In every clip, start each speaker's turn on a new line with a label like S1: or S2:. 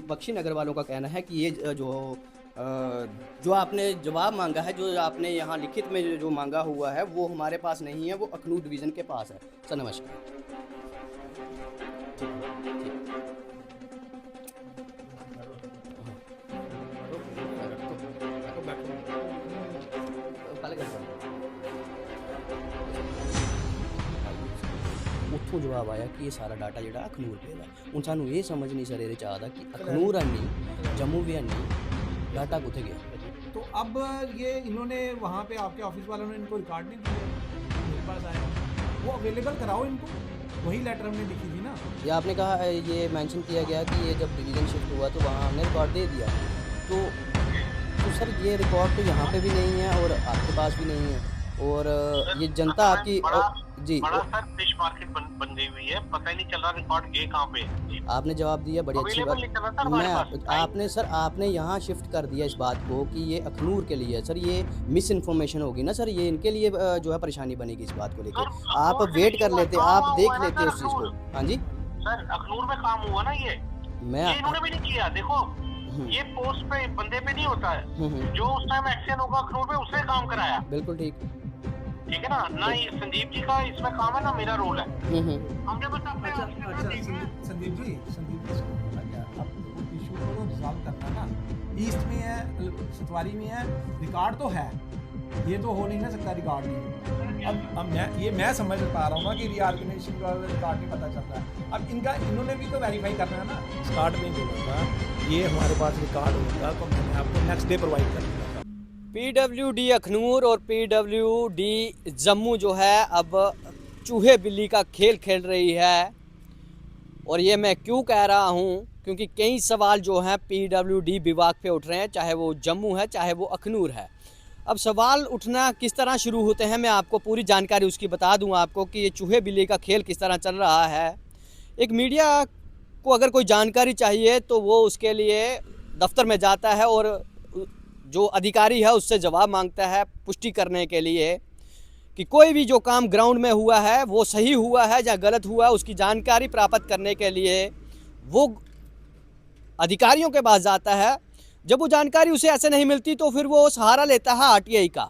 S1: बख्शी नगर वालों का कहना है कि ये जो आपने जवाब मांगा है, जो आपने यहाँ लिखित में जो मांगा हुआ है, वो हमारे पास नहीं है, वो अखनूर डिवीज़न के पास है। सर नमस्कार। ठीक है, ठीक। ਉੱਥੋਂ ਜਵਾਬ ਆਇਆ कि ये सारा डाटा ਜਿਹੜਾ अखनूर पे है। ਹੁਣ ਸਾਨੂੰ ਇਹ ਸਮਝ ਨਹੀਂ ਸਰ ਇਹਦੇ ਚ ਆਦਾ कि अखनूर नहीं जम्मू भी नहीं डाटा कुत्थे गया।
S2: तो अब ये इन्होंने वहाँ पे आपके ऑफिस वालों ने इनको रिकॉर्ड नहीं दिया, मेरे पास आया, वो अवेलेबल कराओ इनको, वही लेटर हमने लिखी थी ना।
S1: ये आपने कहा, ये मेंशन किया गया कि ये जब डिवीज़न शिफ्ट हुआ तो वहाँ हमने रिकॉर्ड दे दिया, तो सर ये रिकॉर्ड तो यहाँ पे भी नहीं है और आपके पास भी नहीं है, और ये जनता आपकी जी
S3: बड़ा सर फिश मार्केट बन गई हुई है, पता ही नहीं चल रहा रिकॉर्ड गए कहाँ पे।
S1: आपने जवाब दिया, बड़ी अच्छी
S3: Available नहीं चल रहा
S1: बात।
S3: सर हमारे पास।
S1: आपने सर आपने यहाँ शिफ्ट कर दिया इस बात को कि ये अखनूर के लिए है। सर ये मिस इन्फॉर्मेशन होगी ना सर, ये इनके लिए जो है परेशानी बनेगी इस बात को लेकर।
S3: सर,
S1: आप
S3: अखनूर से
S1: वेट कर
S3: नहीं
S1: लेते,
S3: हुआ,
S1: आप
S3: काम
S1: देख
S3: हुआ है
S1: लेते
S3: ना
S1: उस चीज़ को।
S3: अखनूर।
S1: हाँ जी,
S3: सर अखनूर में काम हुआ ना ये
S1: मैं
S3: इन्होंने भी नहीं किया। देखो ये पोस्ट पे बंदे पे नहीं होता है, जो उस टाइम एक्शन होगा अखनूर पे उसने काम कराया।
S1: बिल्कुल ठीक।
S3: ठीक है ना, ना ये संदीप जी का इसमें काम है ना मेरा रोल है। हमने बस अपने
S2: अच्छा
S3: office में
S2: अच्छा
S3: देखना है।
S2: संदीप जी अब इशू को रिजॉल्व करना ना, ईस्ट में है, सतवारी में है, रिकॉर्ड तो है, ये तो हो नहीं ना सकता रिकॉर्ड नहीं। अब मैं समझ पा रहा हूँ ना कि रीऑर्गेनाइजेशन का रिकॉर्ड नहीं पता चल रहा है। अब इन्होंने भी तो वेरीफाई करना है ना। स्टार्ट में जो होगा ये हमारे पास रिकॉर्ड होगा तो मैंने आपको नेक्स्ट डे प्रोवाइड कर दूँगा।
S1: PWD अखनूर और PWD जम्मू जो है अब चूहे बिल्ली का खेल खेल रही है। और ये मैं क्यों कह रहा हूँ, क्योंकि कई सवाल जो हैं PWD विभाग पे उठ रहे हैं, चाहे वो जम्मू है चाहे वो अखनूर है। अब सवाल उठना किस तरह शुरू होते हैं, मैं आपको पूरी जानकारी उसकी बता दूं आपको कि ये चूहे बिल्ली का खेल किस तरह चल रहा है। एक मीडिया को अगर कोई जानकारी चाहिए तो वो उसके लिए दफ्तर में जाता है और जो अधिकारी है उससे जवाब मांगता है पुष्टि करने के लिए कि कोई भी जो काम ग्राउंड में हुआ है वो सही हुआ है या गलत हुआ है, उसकी जानकारी प्राप्त करने के लिए वो अधिकारियों के पास जाता है। जब वो जानकारी उसे ऐसे नहीं मिलती तो फिर वो सहारा लेता है RTI का,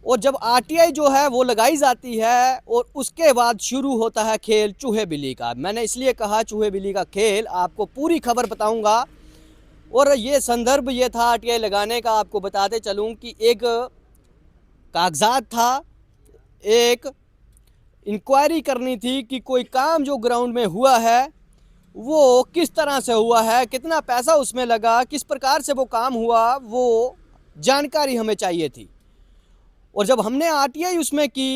S1: और जब RTI जो है वो लगाई जाती है और उसके बाद शुरू होता है खेल चूहे बिल्ली का। मैंने इसलिए कहा चूहे बिल्ली का खेल, आपको पूरी खबर बताऊंगा। और ये संदर्भ ये था RTI लगाने का, आपको बताते चलूं कि एक कागजात था, एक इंक्वायरी करनी थी कि कोई काम जो ग्राउंड में हुआ है वो किस तरह से हुआ है, कितना पैसा उसमें लगा, किस प्रकार से वो काम हुआ, वो जानकारी हमें चाहिए थी। और जब हमने RTI उसमें की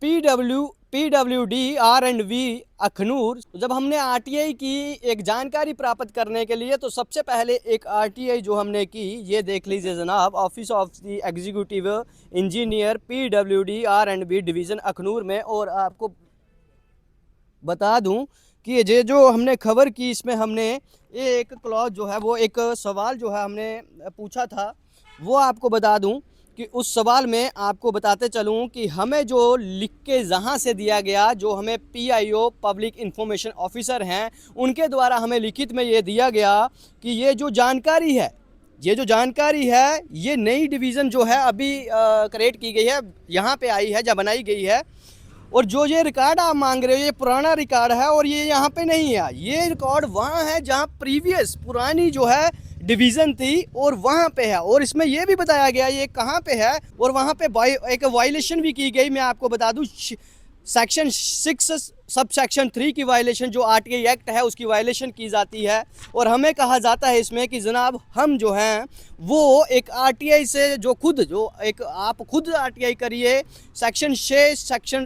S1: PWD R&V अखनूर, जब हमने RTI की एक जानकारी प्राप्त करने के लिए, तो सबसे पहले एक RTI जो हमने की, ये देख लीजिए जनाब, office of the executive engineer PWD R&V division Akhnoor में। और आपको बता दूं कि ये जो हमने खबर की, इसमें हमने एक क्लॉज जो है, वो एक सवाल जो है हमने पूछा था, वो आपको बता दूं कि उस सवाल में आपको बताते चलूं कि हमें जो लिख के जहाँ से दिया गया, जो हमें PIO पब्लिक इंफॉर्मेशन ऑफिसर हैं उनके द्वारा हमें लिखित में ये दिया गया कि ये जो जानकारी है, ये नई डिवीज़न जो है अभी क्रिएट की गई है, यहाँ पे आई है या बनाई गई है। और जो ये रिकॉर्ड आप मांग रहे हो ये पुराना रिकॉर्ड है और ये यहाँ पे नहीं है। ये रिकॉर्ड वहाँ है जहाँ प्रीवियस पुरानी जो है डिवीज़न थी और वहाँ पे है। और इसमें ये भी बताया गया ये कहाँ पे है, और वहाँ पे एक वायलेशन भी की गई। मैं आपको बता दूँ सेक्शन 6 सब सेक्शन 3 की वायलेशन, जो RTI एक्ट है उसकी वायलेशन की जाती है। और हमें कहा जाता है इसमें कि जनाब हम जो हैं वो एक RTI से जो आप खुद RTI करिए। सेक्शन 6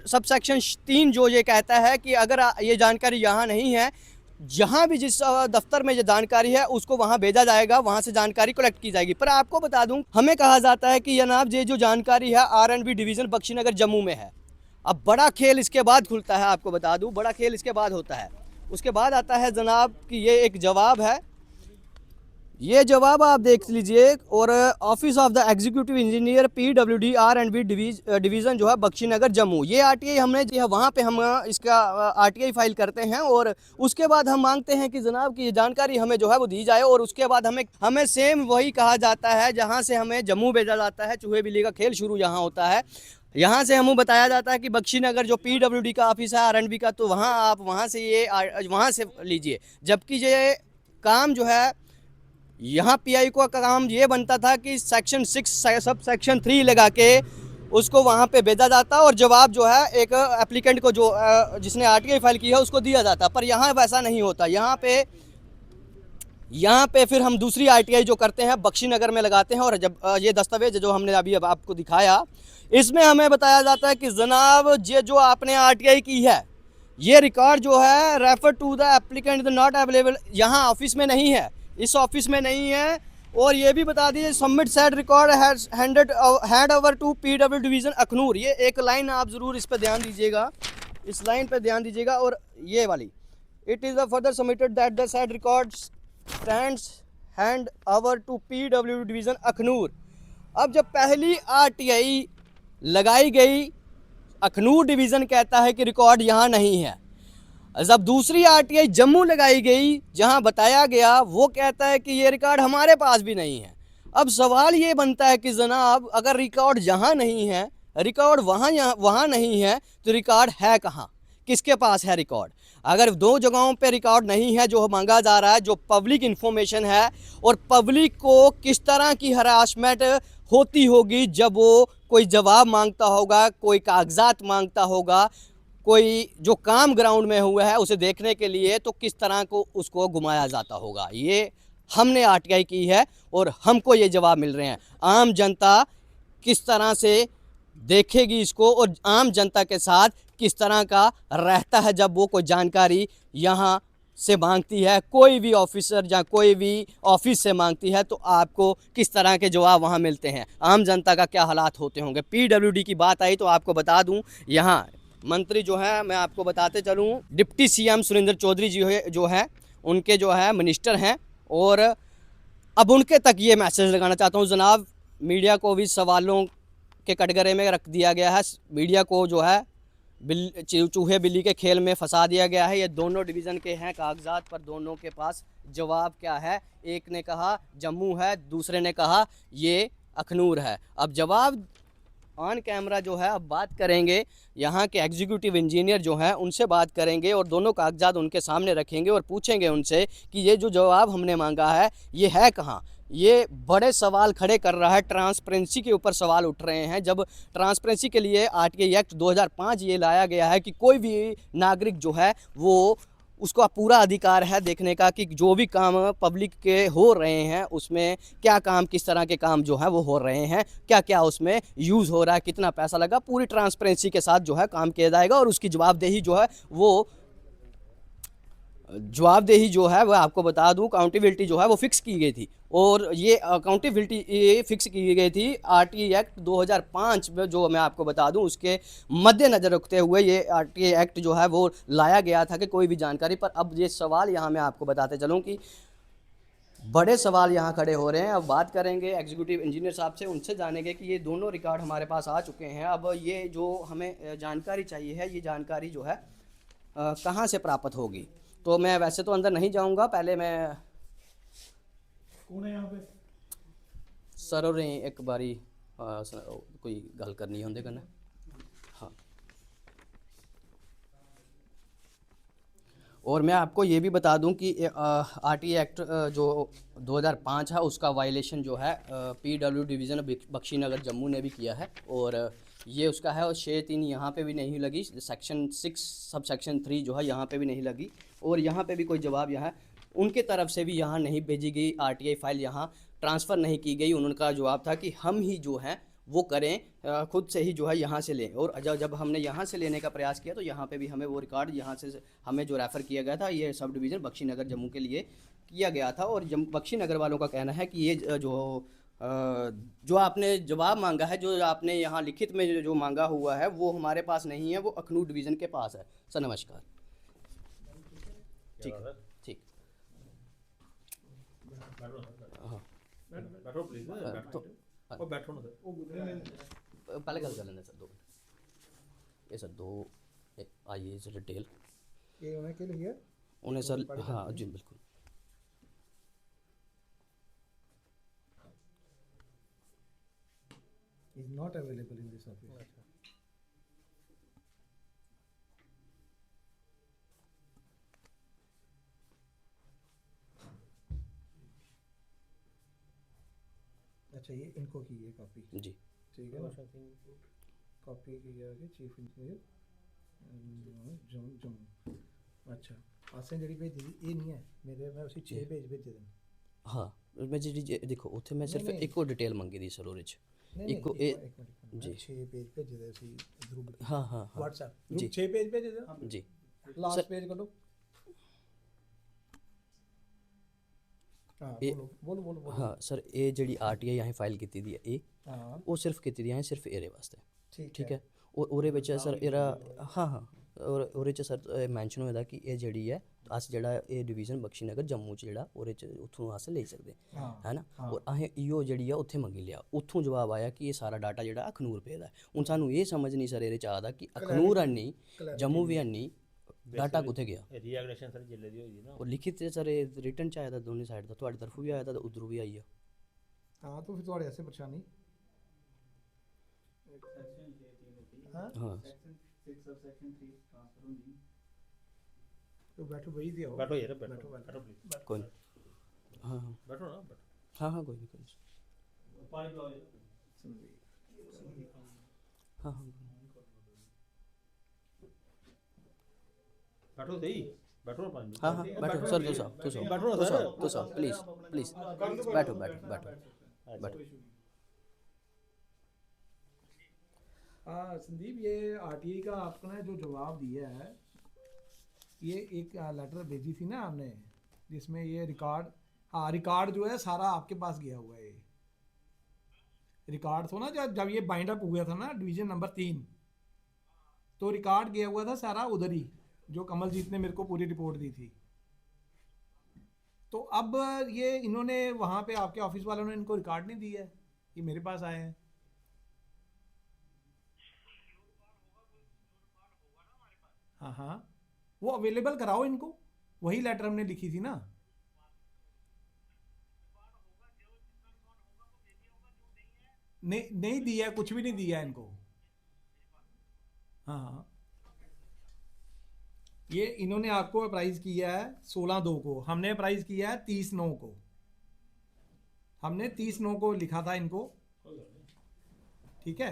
S1: सब सेक्शन 3 जो ये कहता है कि अगर ये जानकारी यहाँ नहीं है, जहाँ भी जिस दफ्तर में ये जानकारी है उसको वहाँ भेजा जाएगा, वहाँ से जानकारी कलेक्ट की जाएगी। पर आपको बता दूँ, हमें कहा जाता है कि जनाब ये जो जानकारी है R&V डिवीज़न बख्शी नगर जम्मू में है। अब बड़ा खेल इसके बाद खुलता है, आपको बता दूं बड़ा खेल इसके बाद होता है। उसके बाद आता है जनाब कि ये एक जवाब है, ये जवाब आप देख लीजिए। और office of the executive engineer PWD R&B division जो है बख्शीनगर जम्मू, ये RTI हमने जो है वहाँ पे हम इसका RTI फाइल करते हैं। और उसके बाद हम मांगते हैं कि जनाब की ये जानकारी हमें जो है वो दी जाए। और उसके बाद हमें सेम वही कहा जाता है जहाँ से हमें जम्मू भेजा जाता है। चूहे बिल्ली का खेल शुरू यहाँ होता है। यहाँ से हमें बताया जाता है कि बख्शीनगर जो PWD का ऑफिस है R&B का, तो वहाँ आप वहाँ से लीजिए। जबकि ये काम जो है यहाँ PI का काम ये बनता था कि सेक्शन 6 सब सेक्शन 3 लगा के उसको वहाँ पे भेजा जाता और जवाब जो है एक एप्लीकेंट को जो जिसने RTI फाइल की है उसको दिया जाता। पर यहाँ वैसा नहीं होता। यहाँ पे फिर हम दूसरी RTI जो करते हैं बख्शीनगर में लगाते हैं। और जब ये दस्तावेज जो हमने अभी अब आपको दिखाया, इसमें हमें बताया जाता है कि जनाब ये जो आपने RTI की है, ये रिकॉर्ड जो है refer to the applicant not available, यहाँ ऑफिस में नहीं है, इस ऑफिस में नहीं है। और ये भी बता दीजिए submit said record hand over to PW division Akhnoor. ये एक लाइन आप ज़रूर इस पर ध्यान दीजिएगा, इस लाइन पर ध्यान दीजिएगा। और ये वाली, it is the further submitted that the said record stands hand over to PW division Akhnoor. अब जब पहली RTI लगाई गई, अखनूर डिवीज़न कहता है कि रिकॉर्ड यहाँ नहीं है। जब दूसरी RTI जम्मू लगाई गई, जहां बताया गया, वो कहता है कि ये रिकॉर्ड हमारे पास भी नहीं है। अब सवाल ये बनता है कि जनाब अगर रिकॉर्ड यहाँ नहीं है, रिकॉर्ड वहाँ नहीं है, तो रिकॉर्ड है कहाँ, किसके पास है रिकॉर्ड? अगर दो जगहों पे रिकॉर्ड नहीं है जो मांगा जा रहा है, जो पब्लिक इन्फॉर्मेशन है, और पब्लिक को किस तरह की हरासमेंट होती होगी जब वो कोई जवाब मांगता होगा, कोई कागजात मांगता होगा, कोई जो काम ग्राउंड में हुआ है उसे देखने के लिए, तो किस तरह को उसको घुमाया जाता होगा। ये हमने RTI की है और हमको ये जवाब मिल रहे हैं। आम जनता किस तरह से देखेगी इसको, और आम जनता के साथ किस तरह का रहता है जब वो कोई जानकारी यहाँ से मांगती है, कोई भी ऑफिसर या कोई भी ऑफिस से मांगती है, तो आपको किस तरह के जवाब वहाँ मिलते हैं, आम जनता का क्या हालात होते होंगे। PWD की बात आई तो आपको बता दूँ, यहाँ मंत्री जो है, मैं आपको बताते चलूँ, डिप्टी CM सुरेंद्र चौधरी जी जो है उनके जो है मिनिस्टर हैं। और अब उनके तक ये मैसेज लगाना चाहता हूँ, जनाब मीडिया को भी सवालों के कटघरे में रख दिया गया है। मीडिया को जो है चूहे बिल्ली के खेल में फंसा दिया गया है। ये दोनों डिवीज़न के हैं कागजात, पर दोनों के पास जवाब क्या है? एक ने कहा जम्मू है, दूसरे ने कहा ये अखनूर है। अब जवाब ऑन कैमरा जो है अब बात करेंगे, यहाँ के एग्जीक्यूटिव इंजीनियर जो हैं उनसे बात करेंगे और दोनों कागजात उनके सामने रखेंगे और पूछेंगे उनसे कि ये जो जवाब हमने मांगा है ये है कहाँ। ये बड़े सवाल खड़े कर रहा है, ट्रांसपेरेंसी के ऊपर सवाल उठ रहे हैं। जब ट्रांसपेरेंसी के लिए RTI एक्ट 2005 ये लाया गया है कि कोई भी नागरिक जो है वो उसका पूरा अधिकार है देखने का कि जो भी काम पब्लिक के हो रहे हैं उसमें क्या काम, किस तरह के काम जो है वो हो रहे हैं, क्या क्या उसमें यूज़ हो रहा है, कितना पैसा लगा, पूरी ट्रांसपेरेंसी के साथ जो है काम किया जाएगा। और उसकी जवाबदेही जो है वो वो आपको बता दूं, अकाउंटेबिलिटी जो है वो फिक्स की गई थी। और ये अकाउंटेबिलिटी फिक्स की गई थी RTI एक्ट 2005 में, जो मैं आपको बता दूं उसके मद्देनज़र रखते हुए ये RTI एक्ट जो है वो लाया गया था कि कोई भी जानकारी पर। अब ये सवाल यहाँ मैं आपको बताते चलूँ कि बड़े सवाल यहाँ खड़े हो रहे हैं। अब बात करेंगे एग्जीक्यूटिव इंजीनियर साहब से, उनसे जानेंगे कि ये दोनों रिकॉर्ड हमारे पास आ चुके हैं। अब ये जो हमें जानकारी चाहिए है, ये जानकारी जो है कहाँ से प्राप्त होगी। तो मैं वैसे तो अंदर नहीं जाऊंगा, पहले मैं
S2: कौन है यहाँ पे
S1: सर और एक बारी कोई गल करनी होंदे कन्नै। हाँ, और मैं आपको ये भी बता दूं कि RTI एक्ट जो 2005 है उसका वायलेशन जो है PW डिवीज़न बख्शीनगर जम्मू ने भी किया है। और ये उसका है, और 6(3) यहाँ पे भी नहीं लगी, सेक्शन 6 सब सेक्शन 3 जो है यहाँ पे भी नहीं लगी, और यहाँ पे भी कोई जवाब यहाँ उनके तरफ से भी यहाँ नहीं भेजी गई, RTI फाइल यहाँ ट्रांसफ़र नहीं की गई। उनका जवाब था कि हम ही जो हैं वो करें, खुद से ही जो है यहाँ से लें। और जब हमने यहाँ से लेने का प्रयास किया तो यहाँ पे भी हमें वो रिकॉर्ड यहाँ से हमें जो रेफ़र किया गया था, ये सब डिवीज़न बख्शीनगर जम्मू के लिए किया गया था। और बख्शीनगर वालों का कहना है कि ये जो आपने जवाब मांगा है, जो आपने यहाँ लिखित में जो मांगा हुआ है वो हमारे पास नहीं है, वो अखनूर डिवीज़न के पास है। सर नमस्कार। ठीक है, ठीक।
S2: बैठो प्लीज बैठो और बैठो ना सर
S1: पहले गल कर लेंगे सर 2 मिनट। ये सर 2 आइए सर डिटेल
S4: ये उन्हें के लिए
S1: उन्हें सर, हाँ जी बिल्कुल।
S4: is not available in this office. अच्छा ये इनको की है कॉपी,
S1: जी
S4: ठीक है ना, कॉपी की है कि चीफ इंजीनियर जम्मू। अच्छा असें जेह्ड़ी भेजी दी एह् नहीं है मेरे, मैं उसी 6 पेज भेजे दे।
S1: हाँ मैं जी देखो उत्थे मैं सिर्फ
S4: नहीं।
S1: एक और डिटेल मंगी दी सर ओह्दे च
S4: नहीं
S1: इको
S4: नहीं,
S1: ए
S4: एक मिनट
S1: जी।
S4: 6 पेज भेजे दे उसी ग्रुप
S1: हाँ हाँ हाँ
S4: व्हाट्सएप
S1: जी।
S4: ग्रुप 6 पेज भेजे दे,
S1: जी
S4: लास्ट पेज करो। हाँ
S1: ए-
S4: बोलो बोलो बोलो।
S1: हाँ सर ये जी RTI असें फाइल कीती दी है
S4: हाँ
S1: वो सिर्फ कीती दी असें सिर्फ एरे वास्ते, ठीक
S4: है।
S1: है। और ओह्दे बिच सर एरा हाँ हाँ और ओह्दे च सर मैंशन होए दा कि एह् जेह्ड़ी ऐ अस जेह्ड़ा एह् डिवीजन बख्शीनगर जम्मू च जेह्ड़ा ओह्दे च उत्थूं अस लेई सकदे है ना। और असें इहो जेह्ड़ी ऐ उत्थे मंगी लेआ, उत्थूं जवाब आया कि एह् सारा डाटा जेह्ड़ा अखनूर पेदा ऐ। हून सानूं एह् समझ नहीं सर एह्दे च आ दा कि अखनूर हैनी जम्मू भी हैनी, डाटा कुत्थै गेआ।
S2: रीएग्रेशन सर जिल्ले दी होई दी ना
S1: और लिखित सर रिटन च आया दा दोनों साइड दा, तुहाड़ी तरफों भी आया दा ते उद्धरों भी आई गेआ।
S4: हाँ तो फिर थोड़े ऐसे परेशानी। हाँ
S1: हाँ
S4: तो बैठो वही दिया
S2: बैठो यार बैठो बैठो प्लीज
S1: कोई नहीं। हाँ हाँ
S2: बैठो ना बैठो
S1: हाँ हाँ कोई नहीं
S2: पानी पिलाओ
S1: हाँ हाँ
S2: बैठो सही बैठो ना पानी
S1: हाँ हाँ बैठो सर, तो साहब प्लीज़ प्लीज़ बैठो बैठो बैठो बैठो।
S4: हाँ संदीप, ये आरटीआई का आपने जो जवाब दिया है, ये एक लेटर भेजी थी ना आपने जिसमें ये रिकॉर्ड, हाँ रिकॉर्ड जो है सारा आपके पास गया हुआ है। ये रिकॉर्ड था ना जब ये बाइंड अप हुआ था ना डिवीजन नंबर 3, तो रिकॉर्ड गया हुआ था सारा उधर ही, जो कमलजीत ने मेरे को पूरी रिपोर्ट दी थी। तो अब ये इन्होंने वहाँ पे आपके ऑफिस वालों ने इनको रिकॉर्ड नहीं दिया है, ये मेरे पास आए हैं। हाँ हाँ वो अवेलेबल कराओ इनको, वही लेटर हमने लिखी थी ना। नहीं नहीं दिया है, कुछ भी नहीं दिया है इनको। हाँ हाँ ये इन्होंने आपको अप्राइज किया है 16/2 को, हमने अप्राइज किया है 30/9 को। हमने 30/9 को लिखा था इनको, ठीक है।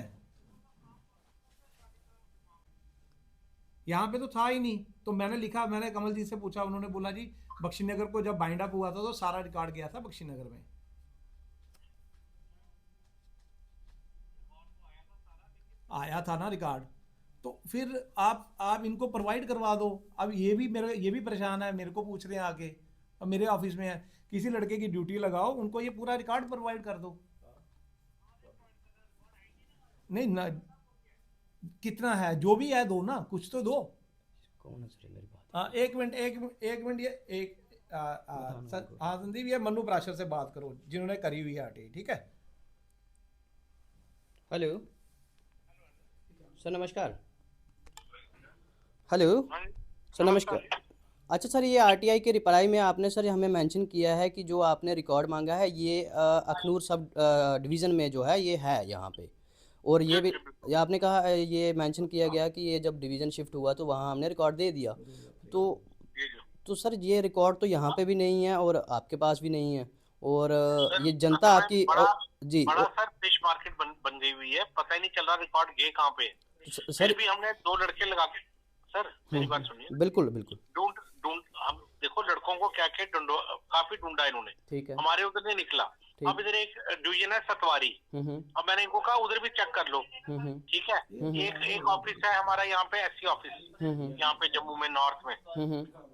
S4: यहाँ पे तो था ही नहीं, तो मैंने लिखा, मैंने कमल जी से पूछा, उन्होंने बोला जी बख्शीनगर को जब बाइंड अप हुआ था तो सारा रिकॉर्ड गया था बख्शीनगर में। आया था ना रिकॉर्ड, तो फिर आप इनको प्रोवाइड करवा दो। अब ये भी परेशान है, मेरे को पूछ रहे हैं आके, अब मेरे ऑफिस में है, किसी लड़के की ड्यूटी लगाओ, उनको ये पूरा रिकॉर्ड प्रोवाइड कर दो। नहीं ना, कितना है जो भी है दो ना, कुछ तो दो।
S1: कौन है सर मेरी बात?
S4: हाँ एक मिनट ये एक सर, हाँ संदीप ये मनु प्राशर से बात करो जिन्होंने करी हुई है आरटीआई, ठीक है।
S1: हेलो सर नमस्कार। हेलो सर नमस्कार। अच्छा सर, ये आरटीआई के रिप्लाई में आपने सर हमें मेंशन किया है कि जो आपने रिकॉर्ड मांगा है ये अखनूर सब डिवीज़न में जो है ये है यहाँ पे, और ये भी ये आपने कहा ये मेंशन किया गया कि ये जब डिवीज़न शिफ्ट हुआ तो वहाँ हमने रिकॉर्ड दे दिया। तो सर ये रिकॉर्ड तो यहाँ पे भी नहीं है और आपके पास भी नहीं है, और ये जनता आपकी जी
S3: बड़ा सर फिश मार्केट बन गई हुई है, पता ही नहीं चल रहा रिकॉर्ड गए कहाँ पे।
S1: सर
S3: भी हमने 2 लड़के लगा के, सर मेरी बात सुनिए,
S1: बिल्कुल बिल्कुल
S3: ढूंढ हम देखो लड़कों को क्या क्या काफी ढूंढा इन्होंने,
S1: ठीक है।
S3: हमारे उधर नहीं निकला। अब इधर एक डिवीजन है सतवारी, अब मैंने इनको कहा उधर भी चेक कर लो, ठीक है। एक ऑफिस है हमारा यहाँ पे एससी ऑफिस, यहाँ पे जम्मू में नॉर्थ में,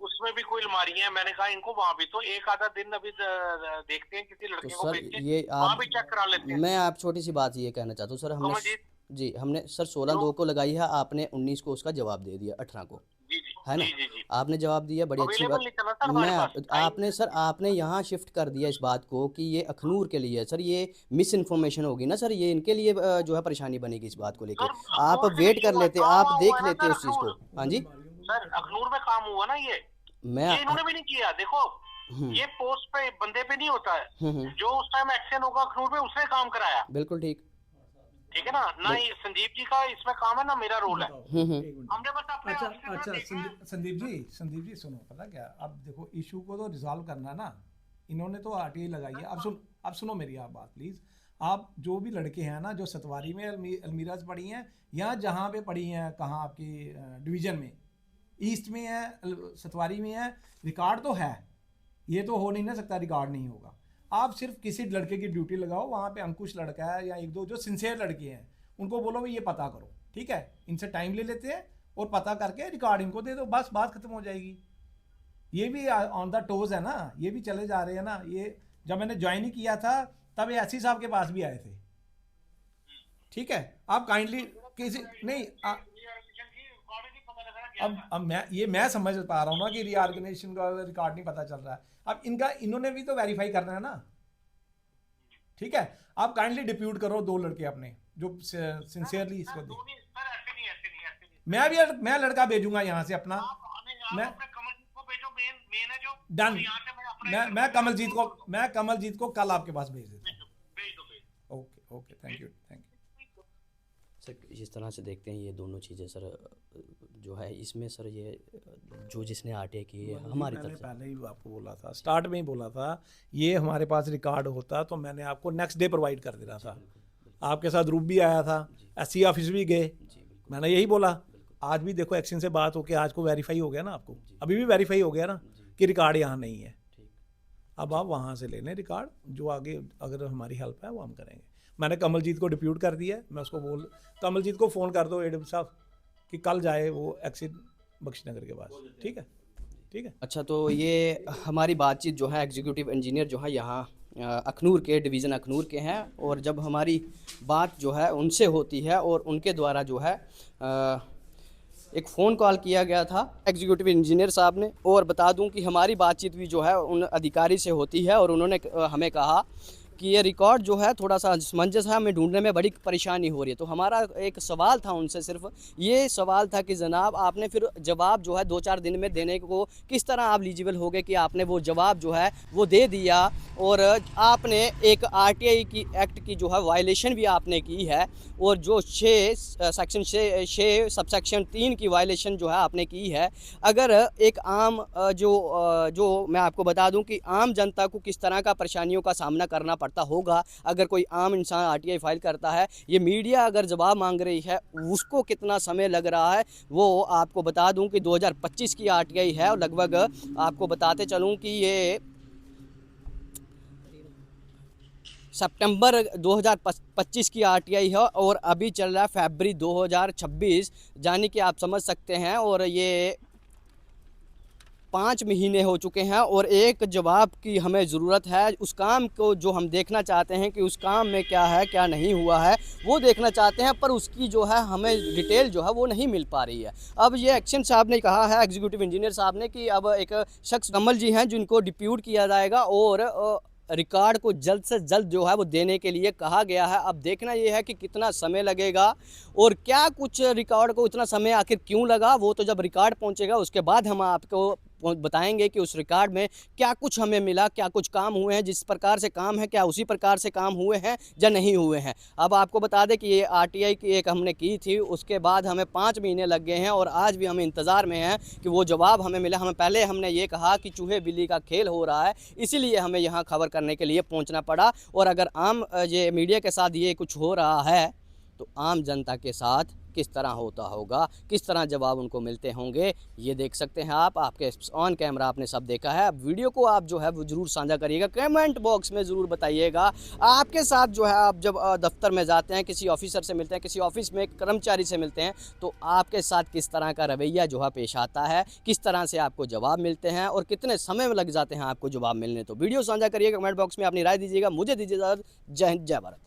S3: उसमें भी कोई अलमारियां है। मैंने कहा इनको वहाँ भी तो एक आधा दिन अभी देखते हैं किसी लड़के
S1: तो
S3: को
S1: सर
S3: भेज के
S1: ये
S3: वहाँ भी
S1: आप,
S3: चेक करा लेते हैं।
S1: मैं आप छोटी सी बात ये कहना चाहता हूँ सर, हमने
S3: कमलजीत,
S1: जी हमने सर 16/2 को लगाई है, आपने 19 को उसका जवाब दे दिया, 18 को।
S3: जी जी
S1: है ना।
S3: जी जी जी
S1: आपने जवाब दिया, बड़ी अच्छी
S3: अवेलेबल
S1: बात।
S3: नहीं था ना सर हमारे
S1: मैं
S3: पास टाइम।
S1: आपने सर आपने यहाँ शिफ्ट कर दिया इस बात को कि ये अखनूर के लिए है सर, ये मिस इन्फॉर्मेशन होगी ना सर, ये इनके लिए जो है परेशानी बनेगी इस बात को लेके।
S3: सर
S1: आप
S3: अखनूर के लिए
S1: वेट
S3: क्यों
S1: कर
S3: हुआ,
S1: लेते,
S3: काम
S1: आप
S3: वहाँ हुआ
S1: देख
S3: है ना
S1: लेते
S3: सर
S1: उस चीज़ को।
S3: अखनूर।
S1: हाँ जी।
S3: सर अखनूर में काम हुआ ना ये
S1: मैं
S3: इन्होंने भी नहीं किया। देखो
S1: हम्म
S3: ये पोस्ट पे बंदे पे नहीं होता है,
S1: हम्म,
S3: जो उस टाइम एक्शन होगा अखनूर में उसने काम कराया,
S1: बिल्कुल ठीक।
S3: ठीक है ना। ना ये संदीप जी का इसमें काम है ना मेरा रोल है।
S4: एक मिनट।
S3: हमने बस अपने
S4: अच्छा
S3: ऑफिस में
S4: अच्छा
S3: देखा है।
S4: संदीप जी सुनो, पता क्या, अब देखो इशू को तो रिजॉल्व करना है ना। इन्होंने तो आरटीआई लगाई है। अब सुनो मेरी आप बात प्लीज। आप जो भी लड़के हैं ना, जो सतवारी में अलमीरा से पढ़ी हैं या जहाँ पे पढ़ी हैं, कहाँ आपकी डिवीजन में, ईस्ट में है, सतवारी में है, रिकॉर्ड तो है। ये तो हो नहीं ना सकता रिकॉर्ड नहीं होगा। आप सिर्फ किसी लड़के की ड्यूटी लगाओ, वहाँ पे अंकुश लड़का है या एक दो जो सिंसियर लड़के हैं, उनको बोलो भाई ये पता करो, ठीक है। इनसे टाइम ले लेते हैं और पता करके रिकॉर्ड इनको दे दो, बस बात खत्म हो जाएगी। ये भी ऑन द टोज है ना, ये भी चले जा रहे हैं ना। ये जब मैंने ज्वाइन ही किया था तब ये एससी साहब के पास भी आए थे, ठीक है। आप काइंडली किसी नहीं अब मैं समझ पा रहा हूँ ना कि रीऑर्गेनाइजेशन का रिकॉर्ड नहीं पता चल रहा है। अब इन्होंने भी तो वेरीफाई करना है ना, ठीक है। आप काइंडली डिप्यूट करो 2 लड़के अपने जो सिंसियरली इसको दे। मैं लड़का भेजूंगा यहाँ से अपना। मैं डन। मैं कमलजीत को कल आपके पास भेज देता हूँ। Okay okay, thank you.
S1: Sir जिस तरह से देखते हैं ये दोनों चीज़ें सर जो है इसमें सर, ये जो जिसने आरटीआई की है हमारी तरफ से,
S4: पहले ही आपको बोला था, स्टार्ट में ही बोला था, ये हमारे पास रिकॉर्ड होता तो मैंने आपको नेक्स्ट डे प्रोवाइड कर देना था। आपके साथ रूप भी आया था, एससी ऑफिस भी गए, मैंने यही बोला। आज भी देखो एक्शन से बात होके आज को वेरीफाई हो गया ना, आपको अभी भी वेरीफाई हो गया ना कि रिकॉर्ड यहाँ नहीं है। अब आप वहाँ से ले लें रिकॉर्ड, जो आगे अगर हमारी हेल्प है वो हम करेंगे। मैंने कमलजीत को डिप्यूट कर दिया है, मैं उसको कमलजीत को फ़ोन कर दो एडम साहब कि कल जाए वो एक्सिट बख्शीनगर के पास, ठीक है, ठीक है।
S1: अच्छा तो ये हमारी बातचीत जो है एग्जीक्यूटिव इंजीनियर जो है यहाँ अखनूर के, डिवीज़न अखनूर के हैं, और जब हमारी बात जो है उनसे होती है और उनके द्वारा जो है एक फ़ोन कॉल किया गया था एग्जीक्यूटिव इंजीनियर साहब ने, और बता दूं कि हमारी बातचीत भी जो है उन अधिकारी से होती है, और उन्होंने हमें कहा कि ये रिकॉर्ड जो है थोड़ा सा असमंजस है, हमें ढूंढने में बड़ी परेशानी हो रही है। तो हमारा एक सवाल था उनसे, सिर्फ ये सवाल था कि जनाब आपने फिर जवाब जो है 2-4 दिन में देने को किस तरह आप एलिजिबल हो गए कि आपने वो जवाब जो है वो दे दिया, और आपने एक आरटीआई की एक्ट की जो है वायलेशन भी आपने की है, और जो 6 सेक्शन 6 सबसेक्शन 3 की वायलेशन जो है आपने की है। अगर एक आम जो मैं आपको बता दूं कि आम जनता को किस तरह का परेशानियों का सामना करना पड़ता होगा अगर कोई आम इंसान आरटीआई फाइल करता है, ये मीडिया अगर जवाब मांग रही है उसको कितना समय लग रहा है, वो आपको बता दूं कि 2025 की आरटीआई है, और लगभग आपको बताते चलूं कि ये सितंबर 2025 की आरटीआई है, और अभी चल रहा है फरवरी 2026, यानी कि आप समझ सकते हैं। और ये 5 महीने हो चुके हैं, और एक जवाब की हमें ज़रूरत है। उस काम को जो हम देखना चाहते हैं कि उस काम में क्या है क्या नहीं हुआ है वो देखना चाहते हैं, पर उसकी जो है हमें डिटेल जो है वो नहीं मिल पा रही है। अब ये एक्शन साहब ने कहा है, एग्जीक्यूटिव इंजीनियर साहब ने, कि अब एक शख्स कमल जी हैं जिनको डिप्यूट किया जाएगा, और रिकॉर्ड को जल्द से जल्द जो है वो देने के लिए कहा गया है। अब देखना ये है कि कितना समय लगेगा और क्या कुछ रिकॉर्ड को इतना समय आखिर क्यों लगा, वो तो जब रिकॉर्ड पहुंचेगा उसके बाद हम आपको बताएंगे कि उस रिकॉर्ड में क्या कुछ हमें मिला, क्या कुछ काम हुए हैं, जिस प्रकार से काम है क्या उसी प्रकार से काम हुए हैं या नहीं हुए हैं। अब आपको बता दें कि ये आरटीआई की एक हमने की थी, उसके बाद हमें 5 महीने लग गए हैं, और आज भी हम इंतज़ार में हैं कि वो जवाब हमें मिला। हमने ये कहा कि चूहे बिल्ली का खेल हो रहा है, इसीलिए हमें यहाँ खबर करने के लिए पहुँचना पड़ा। और अगर आम ये मीडिया के साथ ये कुछ हो रहा है तो आम जनता के साथ किस तरह होता होगा, किस तरह जवाब उनको मिलते होंगे, ये देख सकते हैं आप। आपके ऑन कैमरा आपने सब देखा है। अब वीडियो को आप जो है वो ज़रूर साझा करिएगा, कमेंट बॉक्स में ज़रूर बताइएगा आपके साथ जो है आप जब दफ्तर में जाते हैं, किसी ऑफिसर से मिलते हैं, किसी ऑफिस में कर्मचारी से मिलते हैं, तो आपके साथ किस तरह का रवैया जो है पेश आता है, किस तरह से आपको जवाब मिलते हैं और कितने समय में लग जाते हैं आपको जवाब मिलने। तो वीडियो साझा करिएगा, कमेंट बॉक्स में अपनी राय दीजिएगा। मुझे दीजिए इजाज़त। जय हिंद, जय भारत।